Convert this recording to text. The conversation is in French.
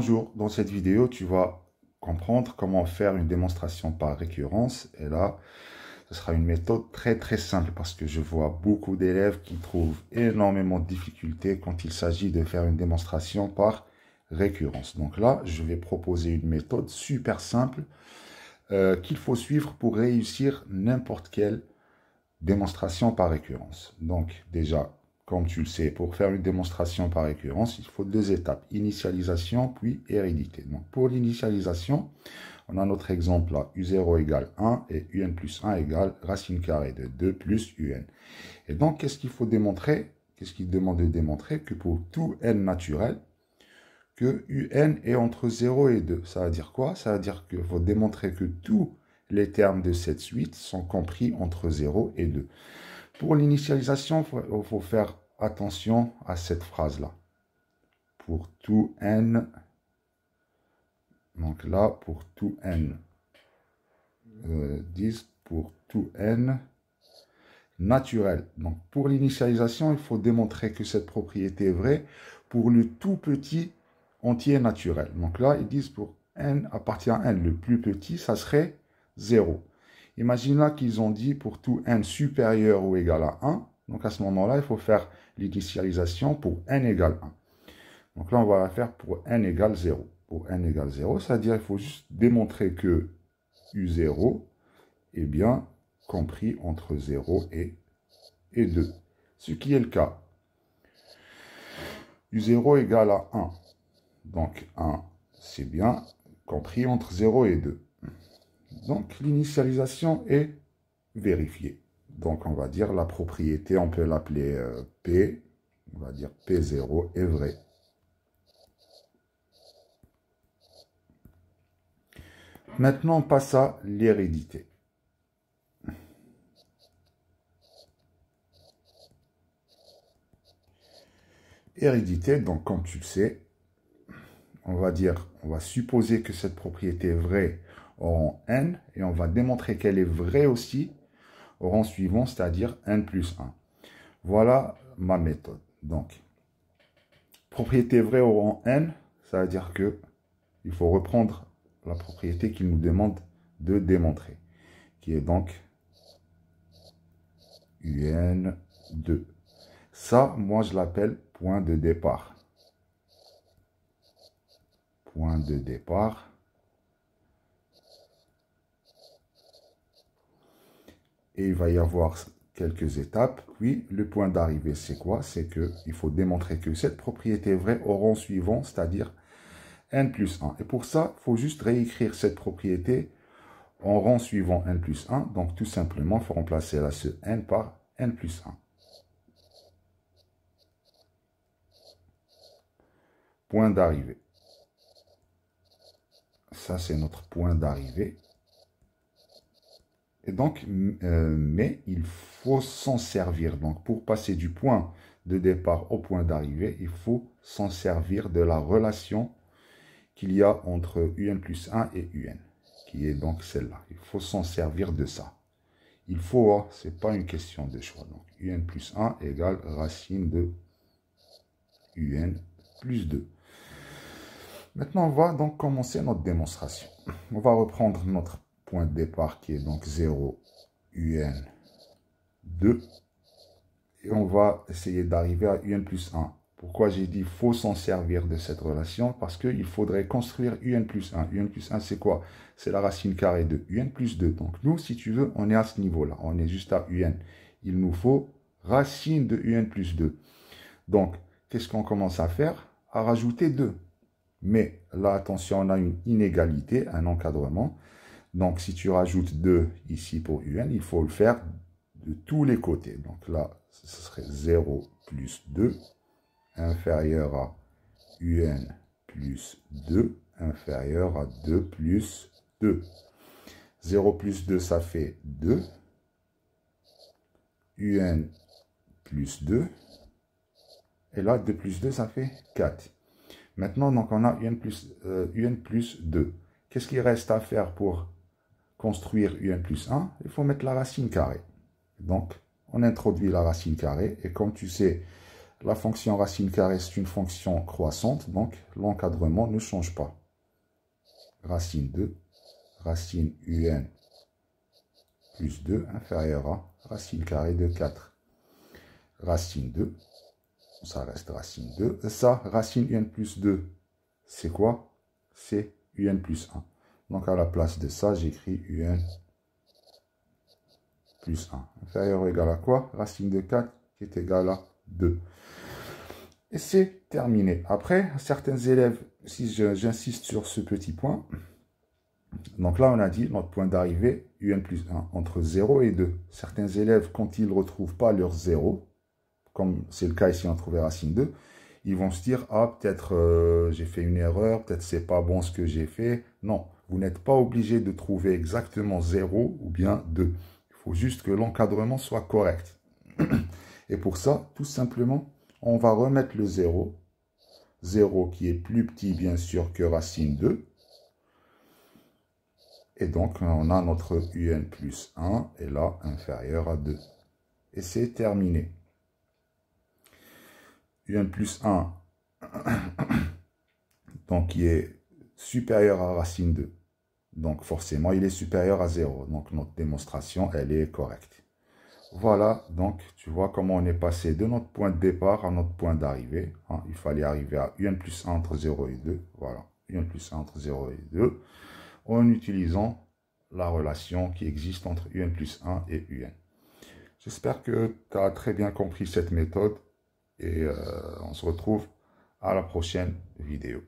Bonjour, dans cette vidéo, tu vas comprendre comment faire une démonstration par récurrence. Et là, ce sera une méthode très simple parce que je vois beaucoup d'élèves qui trouvent énormément de difficultés quand il s'agit de faire une démonstration par récurrence. Donc là, je vais proposer une méthode super simple qu'il faut suivre pour réussir n'importe quelle démonstration par récurrence. Donc déjà, comme tu le sais, pour faire une démonstration par récurrence, il faut deux étapes, initialisation puis hérédité. Donc pour l'initialisation, on a notre exemple là, u0 égale 1 et un plus 1 égale racine carrée de 2 plus un. Et donc, qu'est-ce qu'il faut démontrer? Qu'est-ce qu'il demande de démontrer? Que pour tout n naturel, que un est entre 0 et 2. Ça veut dire quoi? Ça veut dire qu'il faut démontrer que tous les termes de cette suite sont compris entre 0 et 2. Pour l'initialisation, il faut faire attention à cette phrase-là. Pour tout n, donc là, pour tout n, 10 pour tout n naturel. Donc pour l'initialisation, il faut démontrer que cette propriété est vraie pour le tout petit entier naturel. Donc là, ils disent pour n appartient à n, le plus petit, ça serait 0. Imagine là qu'ils ont dit pour tout n supérieur ou égal à 1. Donc à ce moment-là, il faut faire l'initialisation pour n égale 1. Donc là, on va la faire pour n égale 0. Pour n égale 0, c'est-à-dire qu'il faut juste démontrer que u0 est bien compris entre 0 et 2. Ce qui est le cas. u0 égale à 1. Donc 1, c'est bien compris entre 0 et 2. Donc l'initialisation est vérifiée. Donc on va dire la propriété, on peut l'appeler P. On va dire P0 est vrai. Maintenant, on passe à l'hérédité. Hérédité, donc comme tu le sais, on va supposer que cette propriété est vraie au rang n, et on va démontrer qu'elle est vraie aussi au rang suivant, c'est-à-dire n plus 1. Voilà ma méthode. Donc, propriété vraie au rang n, ça veut dire que il faut reprendre la propriété qu'il nous demande de démontrer, qui est donc un2. Ça, moi, je l'appelle point de départ. Point de départ. Et il va y avoir quelques étapes. Puis, le point d'arrivée, c'est quoi? C'est qu'il faut démontrer que cette propriété est vraie au rang suivant, c'est-à-dire n plus 1. Et pour ça, il faut juste réécrire cette propriété en rang suivant n plus 1. Donc, tout simplement, il faut remplacer là ce n par n plus 1. Point d'arrivée. Ça, c'est notre point d'arrivée. Et donc, mais il faut s'en servir. Donc, pour passer du point de départ au point d'arrivée, il faut s'en servir de la relation qu'il y a entre un plus 1 et un, qui est donc celle-là. Il faut s'en servir de ça. Il faut, hein, ce n'est pas une question de choix. Donc, un plus 1 égale racine de un plus 2. Maintenant, on va donc commencer notre démonstration. On va reprendre notre point de départ qui est donc 0, un, 2. Et on va essayer d'arriver à un plus 1. Pourquoi j'ai dit qu'il faut s'en servir de cette relation? Parce qu'il faudrait construire un plus 1. Un plus 1, c'est quoi? C'est la racine carrée de un plus 2. Donc nous, si tu veux, on est à ce niveau-là. On est juste à un. Il nous faut racine de un plus 2. Donc, qu'est-ce qu'on commence à faire? À rajouter 2. Mais là, attention, on a une inégalité, un encadrement. Donc, si tu rajoutes 2 ici pour un, il faut le faire de tous les côtés. Donc là, ce serait 0 plus 2 inférieur à un plus 2 inférieur à 2 plus 2. 0 plus 2, ça fait 2. Un plus 2. Et là, 2 plus 2, ça fait 4. Maintenant, donc, on a un plus 2. Qu'est-ce qu'il reste à faire pour construire un plus 1? Il faut mettre la racine carrée. Donc, on introduit la racine carrée. Et comme tu sais, La fonction racine carrée, c'est une fonction croissante, donc l'encadrement ne change pas. Racine 2, racine un plus 2 inférieur à racine carrée de 4. Racine 2, ça reste racine 2. Et ça, racine un plus 2, c'est quoi? C'est un plus 1. Donc à la place de ça, j'écris un plus 1. Inférieur ou égal à quoi? Racine de 4 qui est égal à 2. Et c'est terminé. Après, certains élèves, si j'insiste sur ce petit point, donc là on a dit notre point d'arrivée, un plus 1, entre 0 et 2. Certains élèves, quand ils ne retrouvent pas leur 0, comme c'est le cas ici, on trouvait racine 2, ils vont se dire, ah peut-être j'ai fait une erreur, peut-être c'est pas bon ce que j'ai fait. Non, vous n'êtes pas obligé de trouver exactement 0 ou bien 2. Il faut juste que l'encadrement soit correct. Et pour ça, tout simplement, on va remettre le 0. 0 qui est plus petit, bien sûr, que racine 2. Et donc, on a notre un plus 1, et là, inférieur à 2. Et c'est terminé. Un plus 1, donc qui est supérieur à racine 2. Donc, forcément, il est supérieur à 0. Donc, notre démonstration, elle est correcte. Voilà, donc tu vois comment on est passé de notre point de départ à notre point d'arrivée. Hein, il fallait arriver à un plus 1 entre 0 et 2. Voilà, un plus 1 entre 0 et 2. En utilisant la relation qui existe entre un plus 1 et un. J'espère que tu as très bien compris cette méthode. Et on se retrouve à la prochaine vidéo.